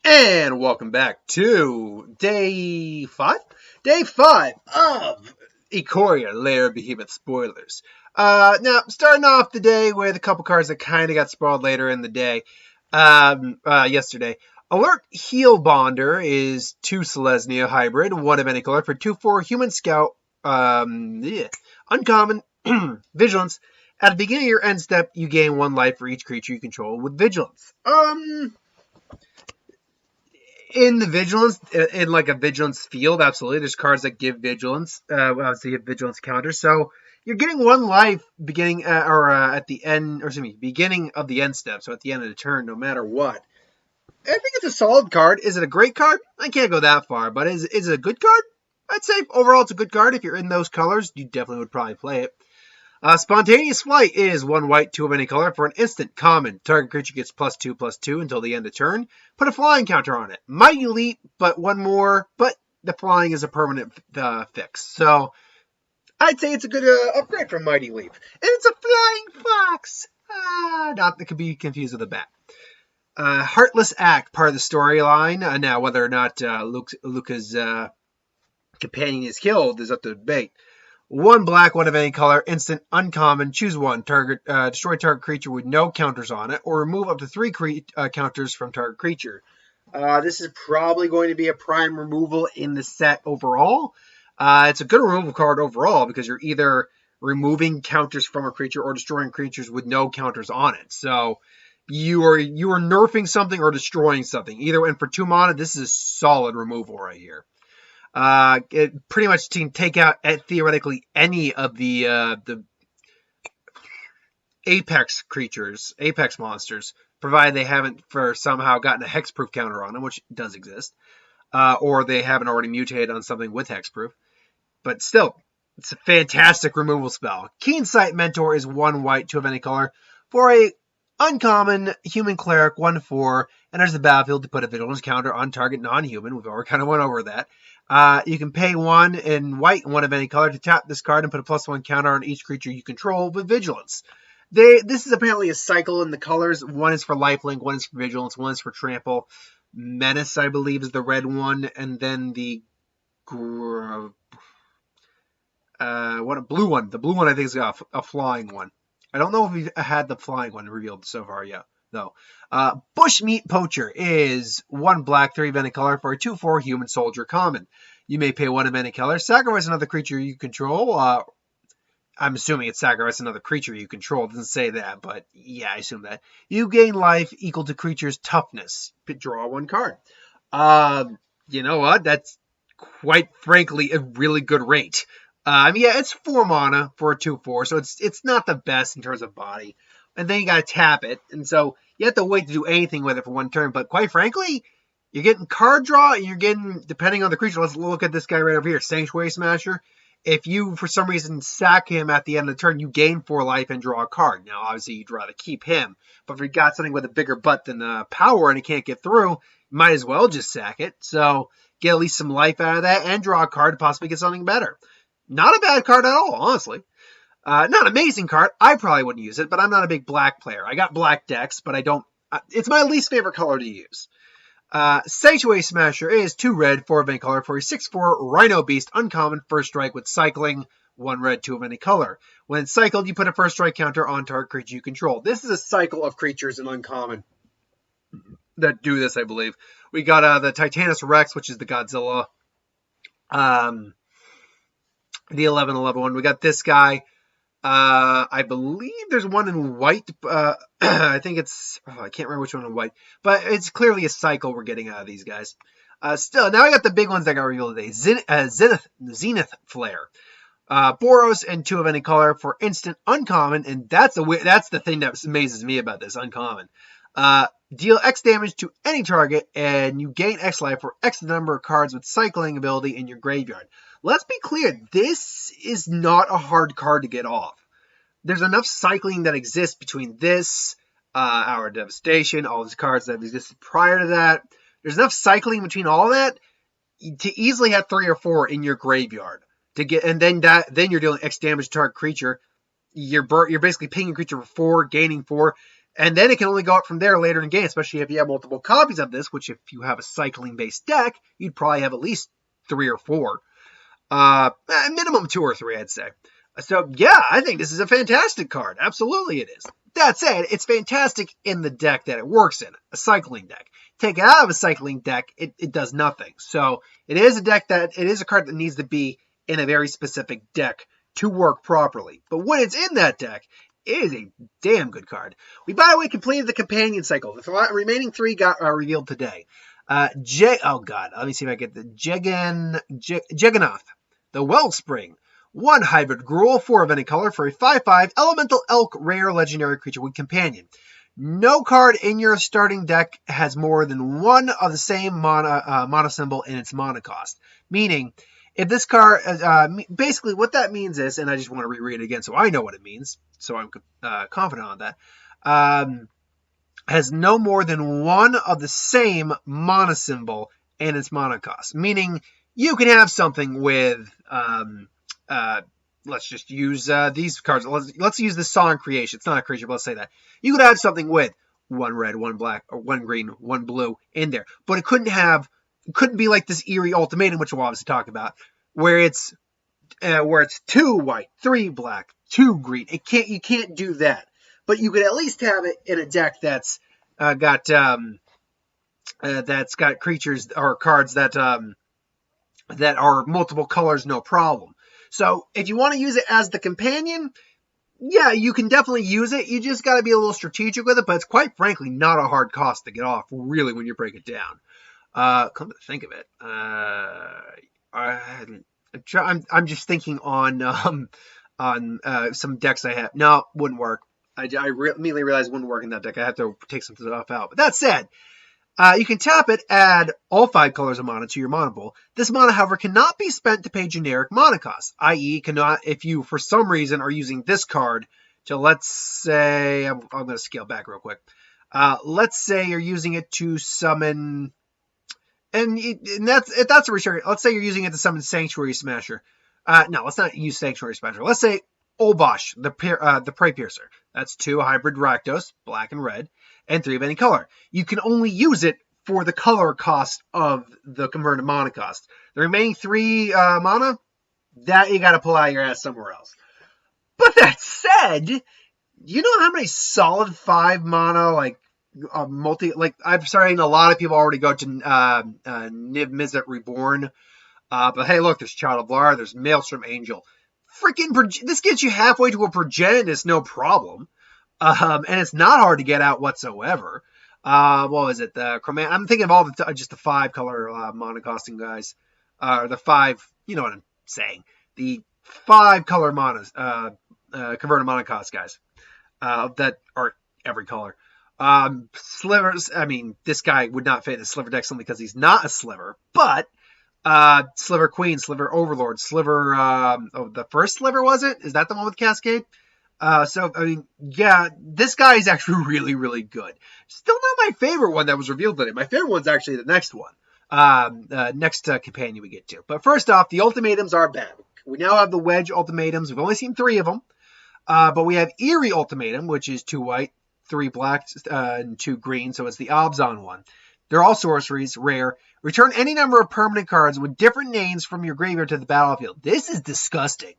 And welcome back to day 5? Day 5 of Ikoria, Lair of Behemoth spoilers. Now, starting off the day with a couple cards that kind of got spoiled later in the day, yesterday. Alert Heal Bonder is 2 Selesnya hybrid, 1 of any color for 2/4 Human Scout, uncommon, Vigilance. At the beginning of your end step, you gain 1 life for each creature you control with Vigilance. In the vigilance, in like a vigilance field, absolutely. There's cards that give vigilance, obviously have vigilance counters. So you're getting 1 life beginning at the end, or excuse me, beginning of the end step. So at the end of the turn, no matter what. I think it's a solid card. Is it a great card? I can't go that far, but is it a good card? I'd say overall it's a good card. If you're in those colors, you definitely would probably play it. Spontaneous Flight is 1 white, 2 of any color for an instant common. Target creature gets +2/+2 until the end of turn. Put a flying counter on it. Mighty Leap, but 1 more, but the flying is a permanent fix. So I'd say it's a good upgrade from Mighty Leap. And it's a flying fox. Not that could be confused with a bat. Heartless Act, part of the storyline. Now, whether or not Luca's companion is killed is up to debate. 1 black, 1 of any color, instant, uncommon, choose 1. Target, destroy target creature with no counters on it, or remove up to 3 counters from target creature. This is probably going to be a prime removal in the set overall. It's a good removal card overall because you're either removing counters from a creature or destroying creatures with no counters on it. So you are nerfing something or destroying something. Either, and for 2 mana, this is a solid removal right here. It pretty much can take out theoretically any of the Apex creatures, Apex monsters, provided they haven't somehow gotten a hexproof counter on them, which does exist, or they haven't already mutated on something with hexproof. But still, it's a fantastic removal spell. Keen Sight Mentor is 1 white, 2 of any color for a uncommon human cleric, 1/4, enters the battlefield to put a vigilance counter on target non-human. We've already kind of went over that. You can pay 1 in white and 1 of any color to tap this card and put a +1 counter on each creature you control with vigilance. This is apparently a cycle in the colors. 1 is for lifelink, 1 is for vigilance, 1 is for trample. Menace, I believe, is the red one, and then the blue one. The blue one, I think, is a flying one. I don't know if we've had the flying one revealed so far yet, though. Bushmeat Poacher is 1 black, 3 of any color for a 2/4 human soldier common. You may pay 1 of any color, sacrifice another creature you control. I'm assuming it's sacrifice another creature you control. It doesn't say that, but yeah, I assume that. You gain life equal to creature's toughness. Draw 1 card. You know what? That's quite frankly a really good rate. Yeah, it's 4 mana for a 2/4, so it's not the best in terms of body. And then you gotta tap it, and so you have to wait to do anything with it for 1 turn. But quite frankly, you're getting card draw, and you're getting, depending on the creature, let's look at this guy right over here, Sanctuary Smasher. If you, for some reason, sack him at the end of the turn, you gain 4 life and draw a card. Now, obviously, you'd rather keep him. But if you got something with a bigger butt than power and it can't get through, you might as well just sack it. So get at least some life out of that and draw a card to possibly get something better. Not a bad card at all, honestly. Not an amazing card. I probably wouldn't use it, but I'm not a big black player. I got black decks, but I don't... it's my least favorite color to use. Sanctuary Smasher is 2 red, 4 of any color for a 6/4 Rhino Beast, uncommon, first strike with cycling, 1 red, 2 of any color. When it's cycled, you put a first strike counter on target creature you control. This is a cycle of creatures in uncommon that do this, I believe. We got the Titanus Rex, which is the Godzilla. The 11/11 one. We got this guy. I believe there's 1 in white. I think it's... I can't remember which one in white. But it's clearly a cycle we're getting out of these guys. Still, now I got the big ones that got revealed today. Zenith Flare. Boros and 2 of any color for instant uncommon. And that's the thing that amazes me about this, uncommon. Deal X damage to any target, and you gain X life for X number of cards with cycling ability in your graveyard. Let's be clear, this is not a hard card to get off. There's enough cycling that exists between this, Hour of Devastation, all these cards that existed prior to that. There's enough cycling between all that to easily have 3 or 4 in your graveyard. And then you're dealing X damage to target creature. You're basically pinging a creature for 4, gaining 4. And then it can only go up from there later in game, especially if you have multiple copies of this, which if you have a cycling-based deck, you'd probably have at least 3 or 4. Minimum 2 or 3, I'd say. So, yeah, I think this is a fantastic card. Absolutely it is. That said, it's fantastic in the deck that it works in, a cycling deck. Take it out of a cycling deck, it does nothing. So, it is a card that needs to be in a very specific deck to work properly. But when it's in that deck, it is a damn good card. We, by the way, completed the companion cycle. The remaining 3 got revealed today. Oh god, let me see if I get the Jeganoth, the Wellspring. 1 hybrid Gruul, 4 of any color for a 5/5 elemental elk rare legendary creature with companion. No card in your starting deck has more than 1 of the same mana symbol in its mana cost. Meaning, if this card, basically what that means is, and I just want to reread it again so I know what it means, so I'm confident on that, has no more than 1 of the same mana symbol in its mana cost. Meaning, you can have something with, let's just use these cards. Let's use the Song Creation. It's not a creature, but let's say that. You could have something with 1 red, 1 black, or 1 green, 1 blue in there. But it couldn't be like this Eerie Ultimatum, which we'll obviously talk about, where it's 2 white, 3 black, 2 green. You can't do that. But you could at least have it in a deck that's got creatures or cards that are multiple colors, no problem. So if you want to use it as the companion, yeah, you can definitely use it. You just got to be a little strategic with it, but it's quite frankly not a hard cost to get off, really, when you break it down. Come to think of it, I'm just thinking on some decks I have. No, wouldn't work. I immediately realized it wouldn't work in that deck. I have to take some stuff out. But that said, you can tap it, add all 5 colors of mana to your mana pool. This mana, however, cannot be spent to pay generic mana costs, i.e. cannot, if you, for some reason, are using this card to, let's say, I'm going to scale back real quick. Let's say you're using it to summon, and that's a restriction. Let's say you're using it to summon Sanctuary Smasher. No, let's not use Sanctuary Smasher. Let's say Olbosh, the Prey Piercer. That's 2 hybrid Rakdos, black and red, and 3 of any color. You can only use it for the color cost of the converted mana cost. The remaining 3 mana, that you got to pull out your ass somewhere else. But that said, you know how many solid 5 mana, I'm sorry, a lot of people already go to Niv Mizzet Reborn. But hey, look, there's Child of Lar, there's Maelstrom Angel. This gets you halfway to a Progenitus, no problem. And it's not hard to get out whatsoever. What was it? I'm thinking of all just the 5 color mana costing guys. The 5, you know what I'm saying. The 5 color manas, converted mana cost guys. That are every color. Slivers, I mean, this guy would not fit in a Sliver deck simply because he's not a Sliver, but Sliver Queen, Sliver Overlord, Sliver, the first Sliver, was it? Is that the one with Cascade? So, I mean, yeah, this guy is actually really, really good. Still not my favorite one that was revealed today. My favorite one's actually the next one. Next companion we get to. But first off, the ultimatums are back. We now have the Wedge ultimatums. We've only seen 3 of them. But we have Eerie Ultimatum, which is 2 white, 3 black, and 2 green. So it's the Obzon one. They're all sorceries, rare. Return any number of permanent cards with different names from your graveyard to the battlefield. This is disgusting.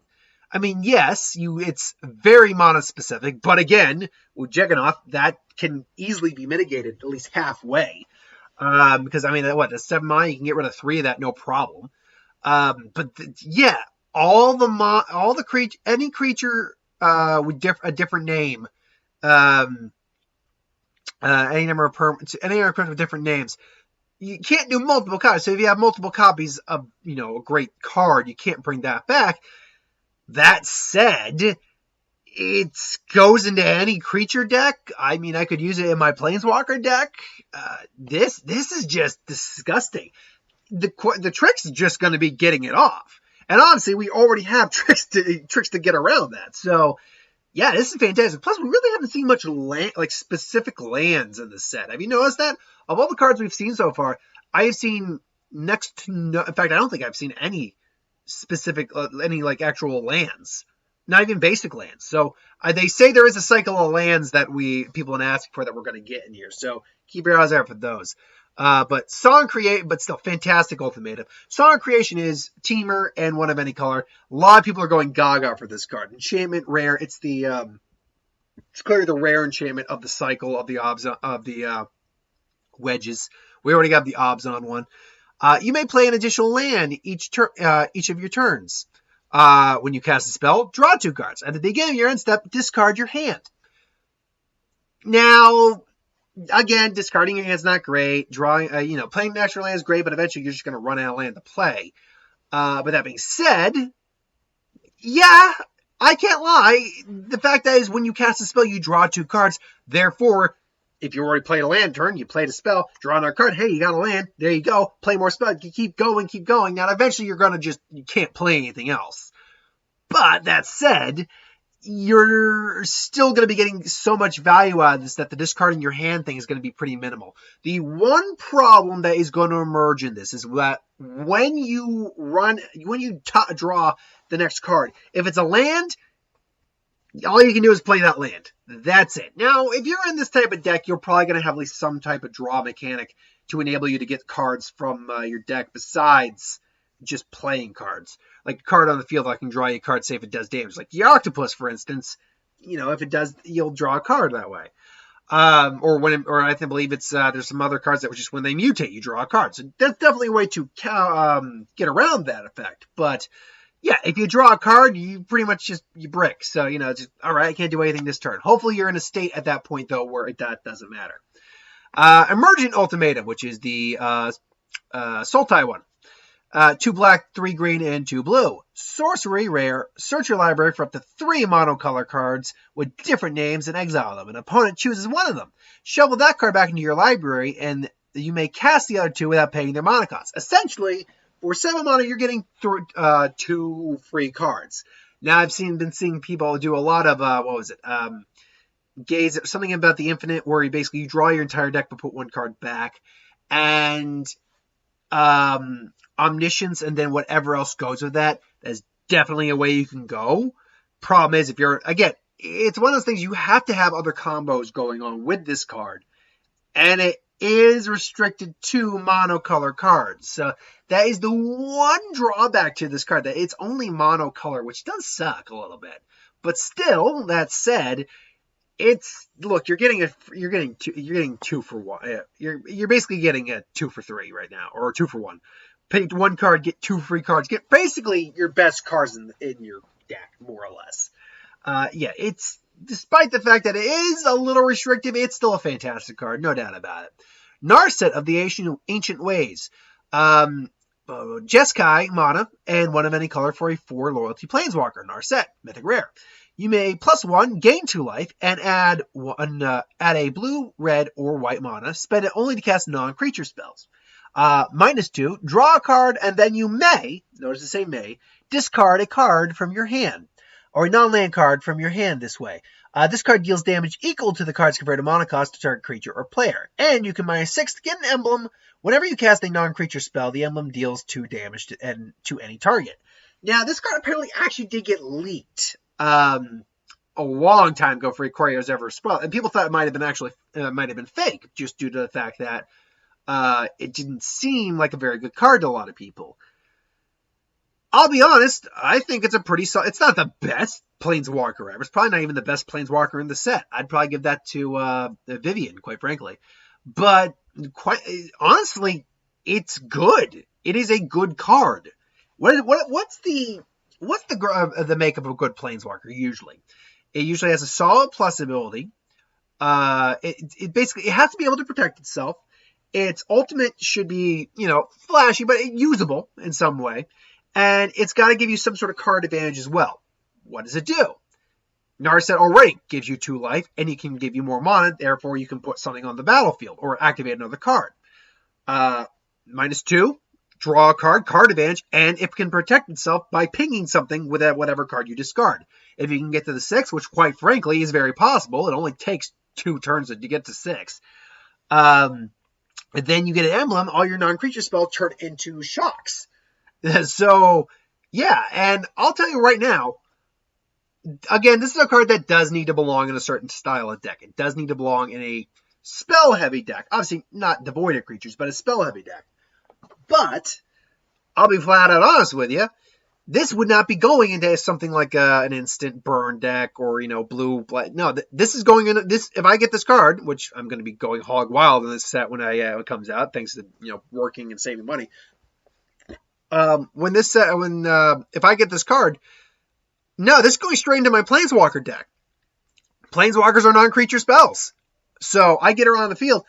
I mean, yes, it's very mana-specific, but again, with Jeganoth, that can easily be mitigated at least halfway. Because, I mean, the 7 mana, you can get rid of 3 of that, no problem. Yeah, any creature with a different name, any number of cards with different names, you can't do multiple copies. So if you have multiple copies of, a great card, you can't bring that back. That said, it goes into any creature deck. I mean, I could use it in my Planeswalker deck. This is just disgusting. The trick's just going to be getting it off. And honestly, we already have tricks to get around that. So, yeah, this is fantastic. Plus, we really haven't seen much specific lands in the set. Have you noticed that? Of all the cards we've seen so far, I have seen next to no. In fact, I don't think I've seen any specific, actual lands not even basic lands. So they say there is a cycle of lands that people have been asking for that we're going to get in here. So keep your eyes out for those. But still fantastic ultimatum. Song of Creation is teamer and one of any color. A lot of people are going gaga for this card. Enchantment rare. It's clearly the rare enchantment of the cycle of the wedges. We already got the Obzon one. You may play an additional land each of your turns. When you cast a spell, draw 2 cards. At the beginning of your end step, discard your hand. Now, again, discarding your hand is not great. Playing natural land is great, but eventually you're just going to run out of land to play. But that being said, yeah, I can't lie. The fact that is when you cast a spell, you draw 2 cards. Therefore, if you already played a land turn, you played a spell, draw another card. Hey, you got a land. There you go. Play more spell. You keep going. Now, eventually, you can't play anything else. But that said, you're still going to be getting so much value out of this that the discarding your hand thing is going to be pretty minimal. The one problem that is going to emerge in this is that when you draw the next card, if it's a land, all you can do is play that land. That's it. Now, if you're in this type of deck, you're probably going to have at least some type of draw mechanic to enable you to get cards from your deck besides just playing cards. Like a card on the field, I can draw you a card, say if it does damage. Like the Octopus, for instance, if it does, you'll draw a card that way. Or I believe it's there's some other cards that were just when they mutate, you draw a card. So that's definitely a way to get around that effect. But yeah, if you draw a card, you pretty much you brick. So, just, all right, I can't do anything this turn. Hopefully you're in a state at that point, though, where that doesn't matter. Emergent Ultimatum, which is the Sultai one. 2 black, 3 green, and 2 blue. Sorcery rare. Search your library for up to 3 monocolor cards with different names and exile them. An opponent chooses one of them. Shovel that card back into your library, and you may cast the other 2 without paying their mana cost. Essentially, for 7 mana, you're getting 2 free cards. Now, I've been seeing people do a lot of, gaze, something about the Infinite, where you draw your entire deck but put 1 card back. And Omniscience, and then whatever else goes with that. That's definitely a way you can go. Problem is, it's one of those things you have to have other combos going on with this card. And it is restricted to monocolor cards. So that is the one drawback to this card, that it's only monocolor, which does suck a little bit. But still, that said, you're getting 2 for 1. You're basically getting a 2 for 3 right now, or 2 for 1. Pay 1 card, get 2 free cards. Get basically your best cards in your deck, more or less. It's despite the fact that it is a little restrictive, it's still a fantastic card, no doubt about it. Narset of the Ancient Ways. Jeskai mana and 1 of any color for a 4 loyalty planeswalker. Narset, mythic rare. You may +1, gain 2 life, and add a blue, red, or white mana. Spend it only to cast non-creature spells. -2, draw a card, and then you may, notice I say may, discard a card from your hand, or a non-land card from your hand this way. This card deals damage equal to the card's converted mana cost to target creature or player. And you can -6 to get an emblem. Whenever you cast a non-creature spell, the emblem deals 2 damage to any target. Now, this card apparently actually did get leaked a long time ago for Ikoria's ever spell. And people thought it might have been fake, just due to the fact that it didn't seem like a very good card to a lot of people. I'll be honest, I think it's a pretty solid. It's not the best Planeswalker ever. It's probably not even the best Planeswalker in the set. I'd probably give that to Vivian, quite frankly. But honestly, it's good. It is a good card. What's the makeup of a good Planeswalker usually? It usually has a solid plus ability. It basically has to be able to protect itself. Its ultimate should be, flashy, but usable in some way. And it's got to give you some sort of card advantage as well. What does it do? Narset already gives you 2 life, and it can give you more mana, therefore you can put something on the battlefield, or activate another card. -2, draw a card advantage, and it can protect itself by pinging something with whatever card you discard. If you can get to the 6, which quite frankly is very possible, it only takes 2 turns to get to 6. And then you get an emblem, all your non-creature spells turn into shocks. So, yeah, and I'll tell you right now, again, this is a card that does need to belong in a certain style of deck. It does need to belong in a spell-heavy deck. Obviously, not devoid of creatures, but a spell-heavy deck. But I'll be flat out honest with you. This would not be going into something like an instant burn deck or, blue, black. No, this is going in this. If I get this card, which I'm going to be going hog wild in this set when it comes out, thanks to, working and saving money. If I get this card, no, this is going straight into my Planeswalker deck. Planeswalkers are non-creature spells. So I get her on the field.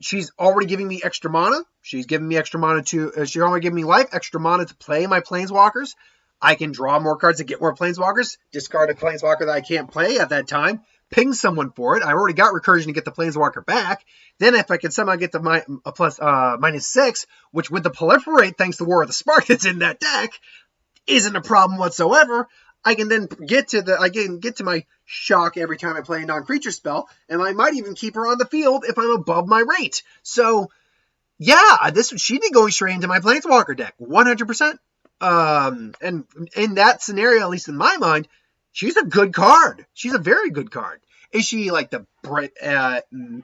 She's already giving me extra mana. She's giving me extra mana she's already giving me life, extra mana to play my Planeswalkers. I can draw more cards to get more Planeswalkers, discard a Planeswalker that I can't play at that time, ping someone for it. I already got Recursion to get the Planeswalker back. Then if I can somehow get the -6, which with the Proliferate, thanks to War of the Spark that's in that deck, isn't a problem whatsoever. I can then get to my shock every time I play a non-creature spell, and I might even keep her on the field if I'm above my rate. So, yeah, she'd be going straight into my Planeswalker deck, 100%. And in that scenario, at least in my mind, she's a good card. She's a very good card. Is she like the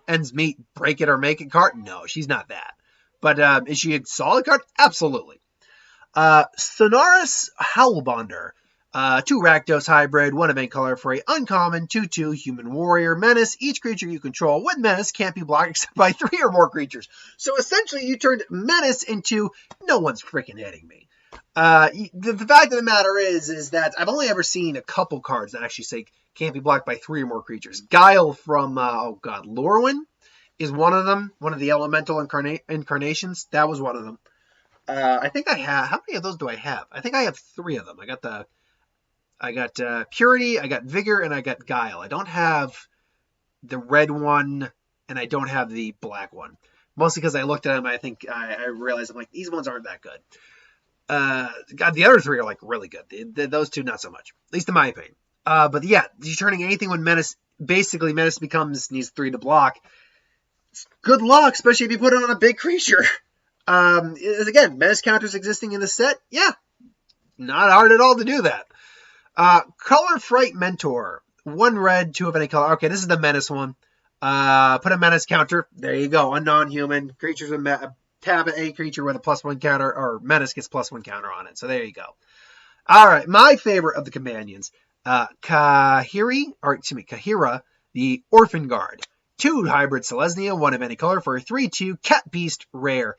ends meet, break it or make it card? No, she's not that. But is she a solid card? Absolutely. Sonaris Howlbonder. 2 Rakdos hybrid, 1 event color for a uncommon, 2/2 human warrior menace. Each creature you control with menace can't be blocked except by 3 or more creatures. So essentially you turned menace into no one's freaking hitting me. The fact of the matter is that I've only ever seen a couple cards that actually say can't be blocked by 3 or more creatures. Guile from, Lorwyn is one of them. One of the elemental incarnations. That was one of them. I think I have, how many of those do I have? I think I have 3 of them. I got Purity, I got Vigor, and I got Guile. I don't have the red one, and I don't have the black one. Mostly because I looked at them, I think I realized I'm like, these ones aren't that good. The other 3 are like really good. Those 2 not so much, at least in my opinion. But yeah, you're turning anything when menace. Basically, menace needs 3 to block. Good luck, especially if you put it on a big creature. Again, menace counters existing in the set. Yeah, not hard at all to do that. Color Fright Mentor. 1 red, 2 of any color. Okay, this is the menace one. Put a menace counter. There you go. A non-human. Creatures with tab a creature with a +1 counter, or menace gets +1 counter on it. So there you go. Alright, my favorite of the companions. Kahira, the Orphan Guard. 2 hybrid Selesnya, 1 of any color for a 3/2 cat beast rare.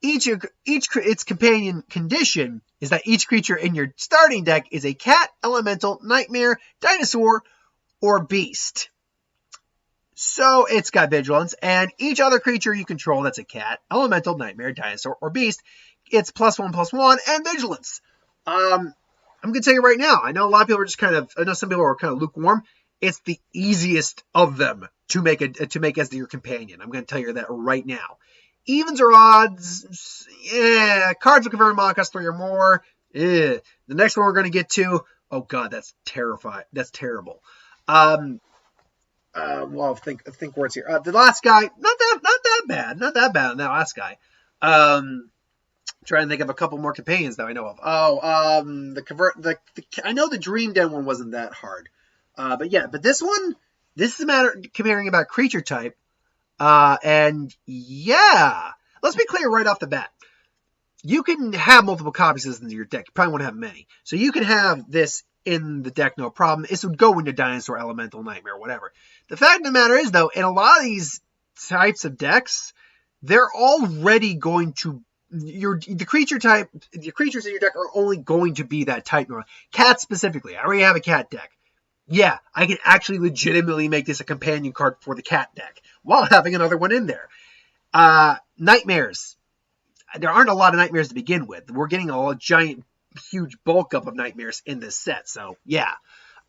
Its companion condition is that each creature in your starting deck is a cat, elemental, nightmare, dinosaur, or beast. So it's got vigilance, and each other creature you control that's a cat, elemental, nightmare, dinosaur, or beast, it's +1/+1 and vigilance. I'm gonna tell you right now. I know a lot of people are just I know some people are kind of lukewarm. It's the easiest of them to make as your companion. I'm gonna tell you that right now. Evens or odds, yeah. Cards will convert mana cost 3 or more. The next one we're going to get to, oh god, that's terrifying. That's terrible. Well, think words here. The last guy, not that bad. Not that bad on that last guy. Trying to think of a couple more companions that I know of. I know the Dream Den one wasn't that hard. But this is a matter comparing about creature type. And yeah, let's be clear right off the bat. You can have multiple copies of this in your deck. You probably won't have many. So you can have this in the deck, no problem. This would go into Dinosaur, Elemental, Nightmare, whatever. The fact of the matter is, though, in a lot of these types of decks, they're already going to the creature type. The creatures in your deck are only going to be that type. Cat specifically. I already have a cat deck. Yeah, I can actually legitimately make this a companion card for the cat deck while having another one in there. Nightmares. There aren't a lot of nightmares to begin with. We're getting a giant, huge bulk up of nightmares in this set. So, yeah.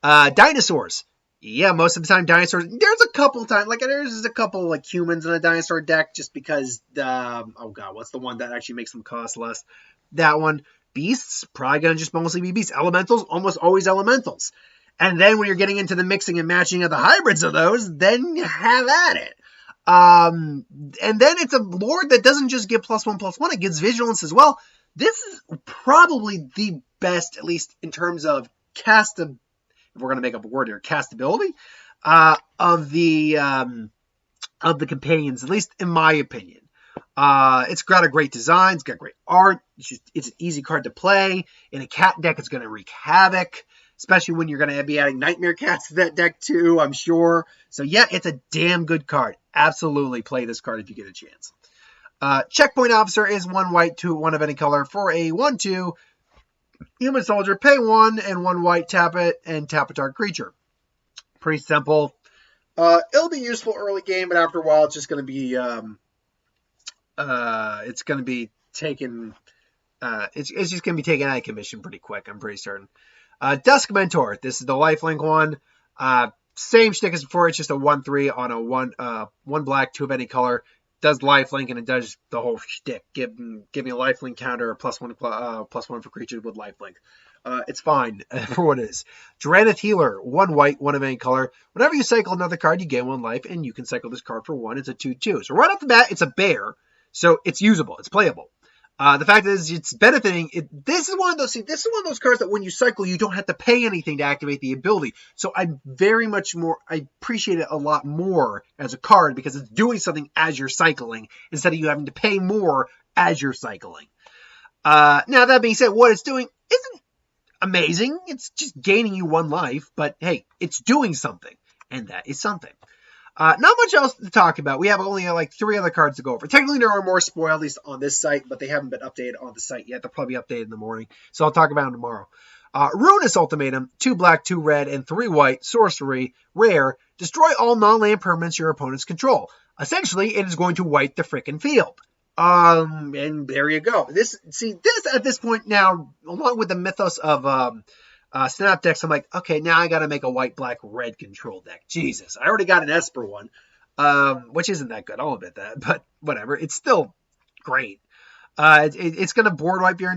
Dinosaurs. Yeah, most of the time dinosaurs. There's a couple times, there's a couple humans in a dinosaur deck just because, what's the one that actually makes them cost less? That one. Beasts, probably going to just mostly be beasts. Elementals, almost always elementals. And then when you're getting into the mixing and matching of the hybrids of those, then you have at it. And then it's a Lord that doesn't just give +1/+1, it gives vigilance as well. This is probably the best, at least in terms of we're going to make up a word here, castability of the companions, at least in my opinion. It's got a great design. It's got great art. It's an easy card to play. In a cat deck, it's going to wreak havoc, especially when you're going to be adding Nightmare Cats to that deck too, I'm sure. So yeah, it's a damn good card. Absolutely play this card if you get a chance. Checkpoint Officer is 1 white, 2/1 of any color for a 1/2 human soldier. Pay 1 and 1 white, tap it, and tap a target creature. Pretty simple. It'll be useful early game, but after a while, it's just going to be taken. It's just going to be taken out of commission pretty quick. I'm pretty certain. Dusk Mentor. This is the lifelink one. Same shtick as before. It's just a 1/3 on a 1 black, 2 of any color. Does lifelink and it does the whole shtick. Give me a lifelink counter, +1 for creatures with lifelink. It's fine for what it is. Drannith Healer, 1 white, 1 of any color. Whenever you cycle another card, you gain 1 life, and you can cycle this card for 1. It's a 2/2. So right off the bat, it's a bear. So it's usable. It's playable. The fact is, it's benefiting. This is one of those cards that when you cycle, you don't have to pay anything to activate the ability. So I appreciate it a lot more as a card because it's doing something as you're cycling instead of you having to pay more as you're cycling. Now that being said, what it's doing isn't amazing. It's just gaining you 1 life, but hey, it's doing something, and that is something. Not much else to talk about. We have only like 3 other cards to go over. Technically, there are more spoiled, at least on this site, but they haven't been updated on the site yet. They'll probably be updated in the morning, so I'll talk about them tomorrow. Ruinous Ultimatum, 2 black, 2 red, and 3 white, sorcery, rare. Destroy all non-land permanents your opponents control. Essentially, it is going to wipe the frickin' field. And there you go. This at this point now, along with the mythos of snap decks, I'm like, okay, now I got to make a white, black, red control deck. Jesus, I already got an Esper one, which isn't that good. I'll admit that, but whatever. It's still great. It's going to board wipe your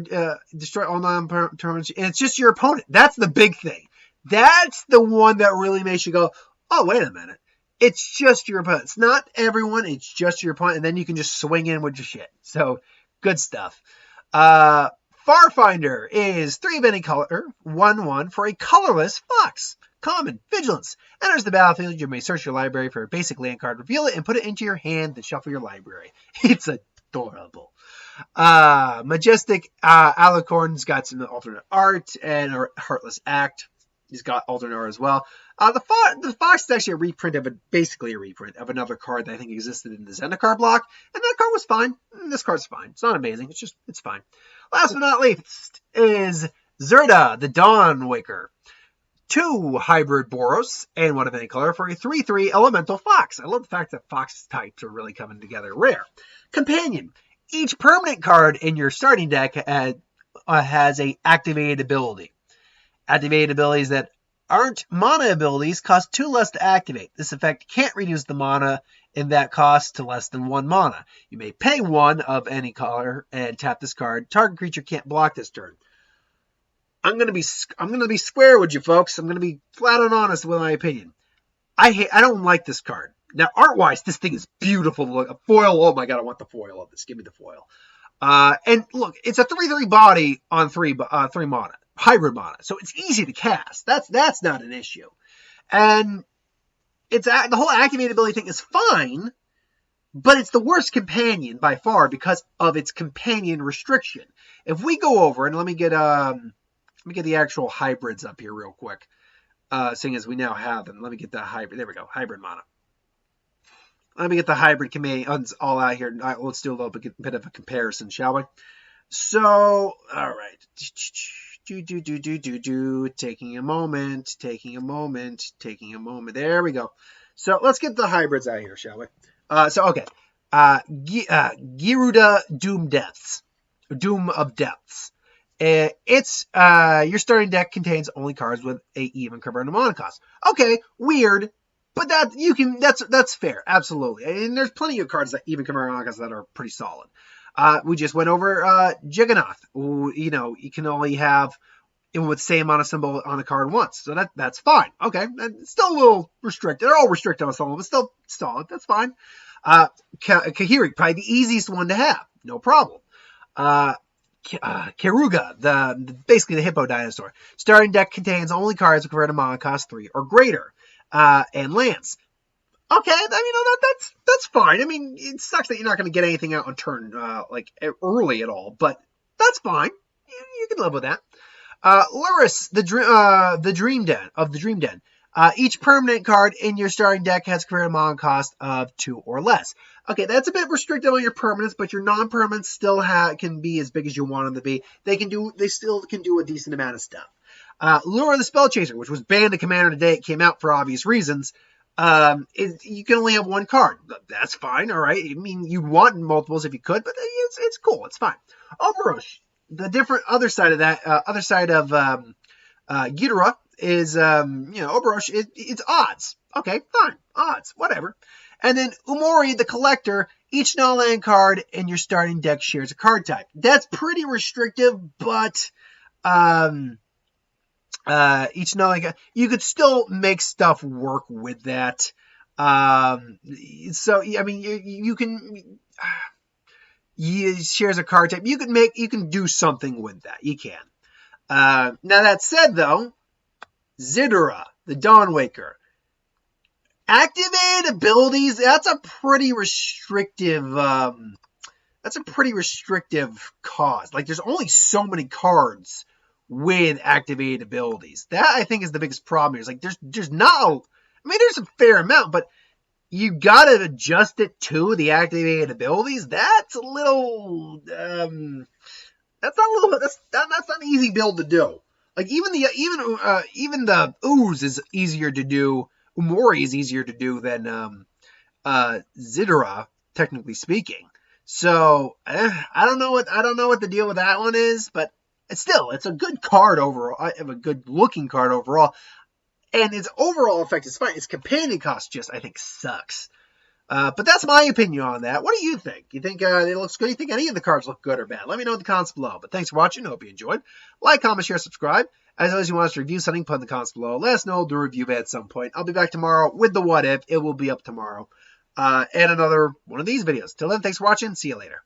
destroy all non-permanents, and it's just your opponent. That's the big thing. That's the one that really makes you go, oh, wait a minute. It's just your opponent. It's not everyone. It's just your opponent, and then you can just swing in with your shit. So, good stuff. Farfinder is 3 of any color, 1/1 for a colorless fox. Common, vigilance. Enters the battlefield, you may search your library for a basic land card, reveal it, and put it into your hand, then shuffle your library. It's adorable. Majestic Alicorn's got some alternate art, and a Heartless Act. He's got alternate art as well. The Fox is actually basically a reprint of another card that I think existed in the Zendikar block, and that card was fine. This card's fine. It's not amazing. It's fine. Last but not least is Zerda, the Dawn Waker. 2 hybrid Boros and 1 of any color for a 3/3 elemental fox. I love the fact that fox types are really coming together. Rare. Companion. Each permanent card in your starting deck has a activated ability. Activated abilities that aren't mana abilities cost 2 less to activate. This effect can't reduce the mana in that cost to less than 1 mana. You may pay 1 of any color and tap this card. Target creature can't block this turn. I'm gonna be square with you folks. I'm gonna be flat and honest with my opinion. I don't like this card. Now art wise, this thing is beautiful to look. A foil. Oh my god, I want the foil of this. Give me the foil. And look, it's a 3/3 body on 3 mana. Hybrid mana, so it's easy to cast. That's not an issue, and the whole activated ability thing is fine, but it's the worst companion by far because of its companion restriction. If we go over and let me get the actual hybrids up here real quick, seeing as we now have them. Let me get the hybrid. There we go, hybrid mana. Let me get the hybrid companions all out here. Let's do a little bit of a comparison, shall we? So, all right. Taking a moment. There we go. So let's get the hybrids out here, shall we? Okay. Gyruda Doom of Depths. It's your starting deck contains only cards with a even converted mana cost. Okay, weird, but that's fair, absolutely. And there's plenty of cards that even convert mana cost that are pretty solid. We just went over Juggernaut. You can only have with the same amount of symbol on a card once, so that's fine. Okay, it's still a little restricted. They're all restricted on some, but still solid. That's fine. Kahiri, probably the easiest one to have, no problem. Karuga, basically the hippo dinosaur. Starting deck contains only cards that convert a mana cost 3 or greater. And lands. Okay, that's fine. I mean, it sucks that you're not going to get anything out on turn like early at all, but that's fine. You can live with that. Luris, the Dream Den. Each permanent card in your starting deck has converted mana cost of 2 or less. Okay, that's a bit restrictive on your permanents, but your non-permanents still can be as big as you want them to be. They still can do a decent amount of stuff. Lure the Spellchaser, which was banned in Commander today, it came out for obvious reasons. You can only have one card. That's fine, all right. I mean, you'd want multiples if you could, but it's cool. It's fine. Overrush, the different other side of that, Ikoria is, Overrush, it's odds. Okay, fine. Odds, whatever. And then Umori, the Collector, each non-land card in your starting deck shares a card type. That's pretty restrictive, but each non-land, you could still make stuff work with that. So, I mean, you can, shares a card type. You can do something with that. You can. Now that said, though, Zidura, the Dawnwaker. Activate abilities, that's a pretty restrictive cause. Like, there's only so many cards with activated abilities. That, I think, is the biggest problem here. It's like, there's not, I mean, there's a fair amount, but you gotta adjust it to the activated abilities. That's a little, that's not an easy build to do. Like, even the Ooze is easier to do. Umori is easier to do than Zidura, technically speaking. So I don't know what the deal with that one is, but it's a good card overall. I have a good looking card overall, and its overall effect is fine. Its companion cost just, I think, sucks. But that's my opinion on that. What do you think? You think it looks good? You think any of the cards look good or bad? Let me know in the comments below. But thanks for watching. I hope you enjoyed. Like, comment, share, subscribe. As always, you want us to review something, put in the comments below. Let us know. We'll do a review of it at some point. I'll be back tomorrow with the What If. It will be up tomorrow. And another one of these videos. Till then, thanks for watching. See you later.